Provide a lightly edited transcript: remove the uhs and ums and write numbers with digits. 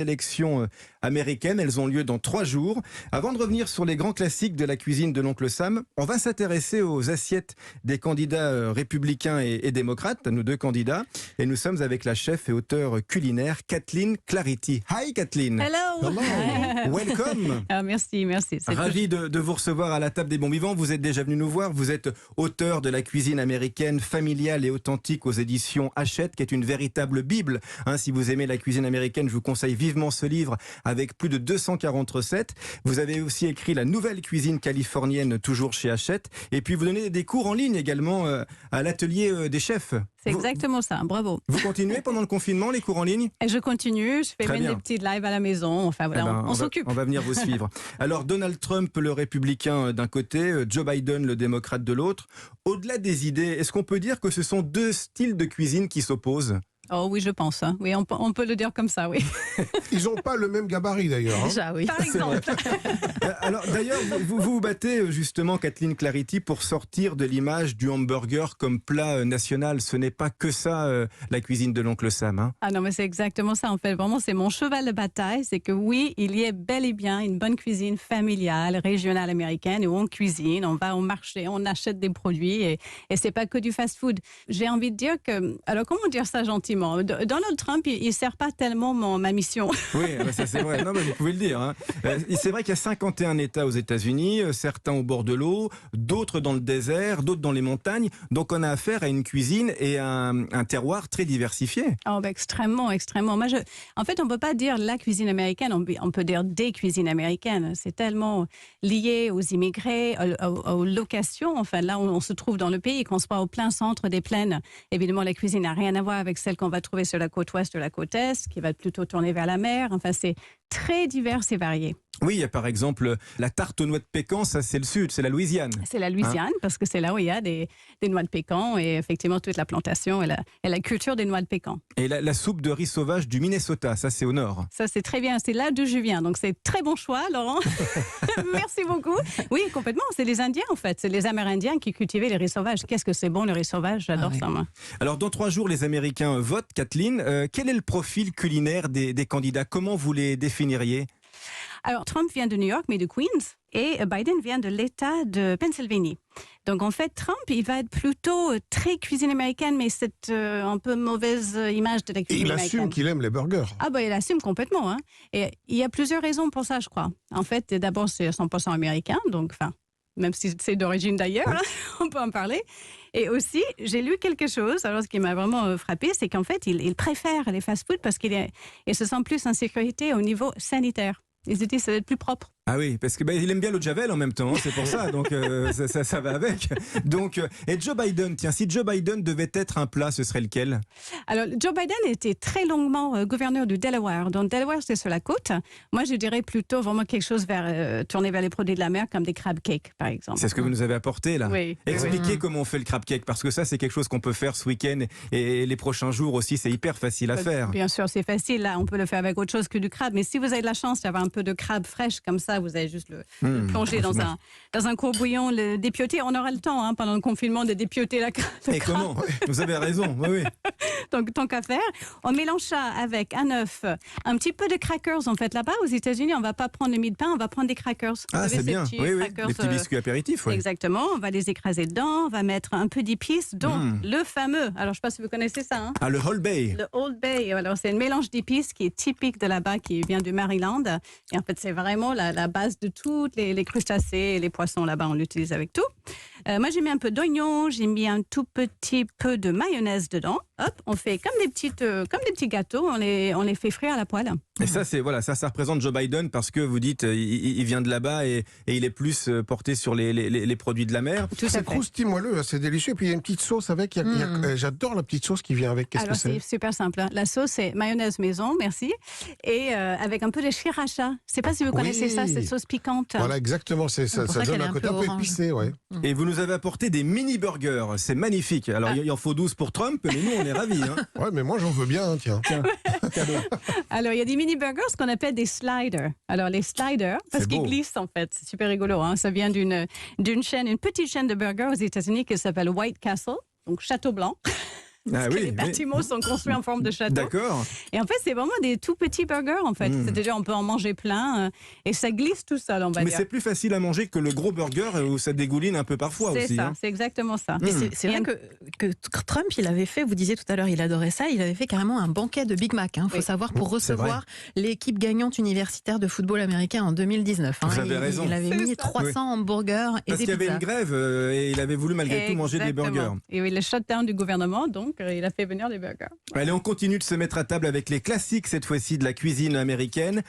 élections américaines, elles ont lieu dans 3 jours. Avant de revenir sur les grands classiques de la cuisine de l'oncle Sam, on va s'intéresser aux assiettes des candidats républicains et démocrates, nos 2 candidats. Et nous sommes avec la chef et auteure culinaire Kathleen Clarity. Hi Kathleen. Hello. Welcome. Merci. Ravi de vous recevoir à la table des bons vivants. Vous êtes déjà venu nous voir. Vous êtes auteur de la cuisine américaine familiale et authentique aux éditions Hachette, qui est une véritable bible. Si vous aimez la cuisine américaine, je vous conseille vivement ce livre avec plus de 240 recettes. Vous avez aussi écrit La nouvelle cuisine californienne, toujours chez Hachette. Et puis vous donnez des cours en ligne également à l'atelier des chefs. C'est exactement ça, bravo. Vous continuez pendant le confinement, les cours en ligne ? Et je continue, je fais même des petits lives à la maison. Enfin voilà, on s'occupe. On va venir vous suivre. Alors Donald Trump, le républicain d'un côté, Joe Biden, le démocrate de l'autre. Au-delà des idées, est-ce qu'on peut dire que ce sont 2 styles de cuisine qui s'opposent ? Oh oui, je pense. Oui, on peut le dire comme ça, oui. Ils n'ont pas le même gabarit d'ailleurs. Déjà, oui. Par exemple. Alors d'ailleurs, vous vous battez justement, Kathleen Clarity, pour sortir de l'image du hamburger comme plat national. Ce n'est pas que ça, la cuisine de l'oncle Sam. Ah non, mais c'est exactement ça. En fait, vraiment, c'est mon cheval de bataille. C'est que oui, il y a bel et bien une bonne cuisine familiale, régionale américaine, où on cuisine, on va au marché, on achète des produits et c'est pas que du fast-food. J'ai envie de dire que... Alors, comment dire ça gentiment ? Donald Trump, il ne sert pas tellement ma mission. Oui, ça c'est vrai. Non, mais vous pouvez le dire. C'est vrai qu'il y a 51 États aux États-Unis, certains au bord de l'eau, d'autres dans le désert, d'autres dans les montagnes. Donc on a affaire à une cuisine et à un terroir très diversifié. Oh, extrêmement. Moi, en fait, on ne peut pas dire la cuisine américaine, on peut dire des cuisines américaines. C'est tellement lié aux immigrés, aux locations. Enfin, là, on se trouve dans le pays, qu'on soit au plein centre des plaines. Évidemment, la cuisine n'a rien à voir avec celle qu'on va trouver sur la côte ouest de la côte est, qui va plutôt tourner vers la mer. Enfin, c'est très divers et varié. Oui, il y a par exemple la tarte aux noix de pécan, ça c'est le sud, c'est la Louisiane. C'est la Louisiane, parce que c'est là où il y a des noix de pécan et effectivement toute la plantation et la culture des noix de pécan. Et la soupe de riz sauvage du Minnesota, ça c'est au nord. Ça c'est très bien, c'est là d'où je viens, donc c'est très bon choix, Laurent. Merci beaucoup. Oui, complètement, c'est les Indiens en fait, c'est les Amérindiens qui cultivaient les riz sauvages. Qu'est-ce que c'est bon le riz sauvage, j'adore ça moi. Alors dans 3 jours, les Américains votent, Kathleen. Quel est le profil culinaire des candidats ? Comment vous les définiriez ? Alors, Trump vient de New York, mais de Queens, et Biden vient de l'État de Pennsylvanie. Donc, en fait, Trump, il va être plutôt très cuisine américaine, mais c'est un peu mauvaise image de la cuisine américaine. Il assume qu'il aime les burgers. Ah ben, il assume complètement. Et il y a plusieurs raisons pour ça, je crois. En fait, d'abord, c'est 100% américain, donc, même si c'est d'origine d'ailleurs, on peut en parler. Et aussi, j'ai lu quelque chose, alors ce qui m'a vraiment frappé, c'est qu'en fait, il préfère les fast-foods parce qu'il se sent plus en sécurité au niveau sanitaire. Ils se disent que ça va être plus propre. Ah oui, parce que il aime bien l'eau de Javel en même temps, c'est pour ça, donc ça va avec. Donc, et Joe Biden, tiens, si Joe Biden devait être un plat, ce serait lequel ? Alors, Joe Biden était très longuement gouverneur du Delaware. Donc, Delaware, c'est sur la côte. Moi, je dirais plutôt vraiment quelque chose tourné vers les produits de la mer, comme des crab cakes, par exemple. C'est ce que vous nous avez apporté, là. Oui. Expliquez comment on fait le crab cake, parce que ça, c'est quelque chose qu'on peut faire ce week-end et les prochains jours aussi, c'est hyper facile à faire. Bien sûr, c'est facile. Là, on peut le faire avec autre chose que du crabe. Mais si vous avez de la chance d'avoir un peu de crabe fraîche comme ça, vous allez juste le plonger dans un courbouillon, le dépioter. On aura le temps, pendant le confinement, de dépioter la crabe. Et comment ? Vous avez raison, oui. Donc, tant qu'à faire, on mélange ça avec un œuf, un petit peu de crackers. En fait, là-bas, aux États-Unis, on ne va pas prendre le mie de pain, on va prendre des crackers. Ah, c'est bien. Oui, les petits biscuits apéritifs. Oui. Exactement. On va les écraser dedans. On va mettre un peu d'épices, dont le fameux. Alors, je ne sais pas si vous connaissez ça. Ah, le Old Bay. Le Old Bay. Alors, c'est un mélange d'épices qui est typique de là-bas, qui vient du Maryland. Et en fait, c'est vraiment la base de toutes les crustacés et les poissons là-bas. On l'utilise avec tout. Moi, j'ai mis un peu d'oignon, j'ai mis un tout petit peu de mayonnaise dedans. Hop, on fait comme des petits gâteaux, on les fait frire à la poêle. Et ça, ça représente Joe Biden parce que vous dites, il vient de là-bas et il est plus porté sur les produits de la mer. C'est croustillant moelleux, c'est délicieux. Et puis il y a une petite sauce avec. J'adore la petite sauce qui vient avec. Qu'est-ce que c'est ? C'est super simple. La sauce, c'est mayonnaise maison, merci. Et avec un peu de sriracha. Je ne sais pas si vous connaissez ça, cette sauce piquante. Voilà, exactement. Ça donne un côté un peu épicé. Ouais. Et vous nous avez apporté des mini-burgers. C'est magnifique. Alors, il en faut 12 pour Trump, mais nous, on est ravis. Ouais, mais moi, j'en veux bien, tiens. Alors, il y a des mini-burgers, ce qu'on appelle des sliders. Alors, les sliders, parce qu'ils glissent, en fait. C'est super rigolo. Ça vient d'une chaîne, une petite chaîne de burgers aux États-Unis qui s'appelle White Castle, donc Château Blanc. Parce que les bâtiments sont construits en forme de château. D'accord. Et en fait, c'est vraiment des tout petits burgers, en fait. C'est-à-dire, on peut en manger plein et ça glisse tout seul, on va dire. Mais c'est plus facile à manger que le gros burger où ça dégouline un peu parfois aussi. C'est ça, c'est exactement ça. Mais c'est vrai que Trump, il avait fait, vous disiez tout à l'heure, il adorait ça, il avait fait carrément un banquet de Big Mac. Il faut savoir, pour recevoir l'équipe gagnante universitaire de football américain en 2019. Vous avez raison. Il avait mis 300 hamburgers et parce des pizzas. Parce qu'il y avait une grève et il avait voulu malgré tout manger des burgers. Et oui, le shutdown du gouvernement, donc il a fait venir des burgers. Allez, on continue de se mettre à table avec les classiques, cette fois-ci de la cuisine américaine.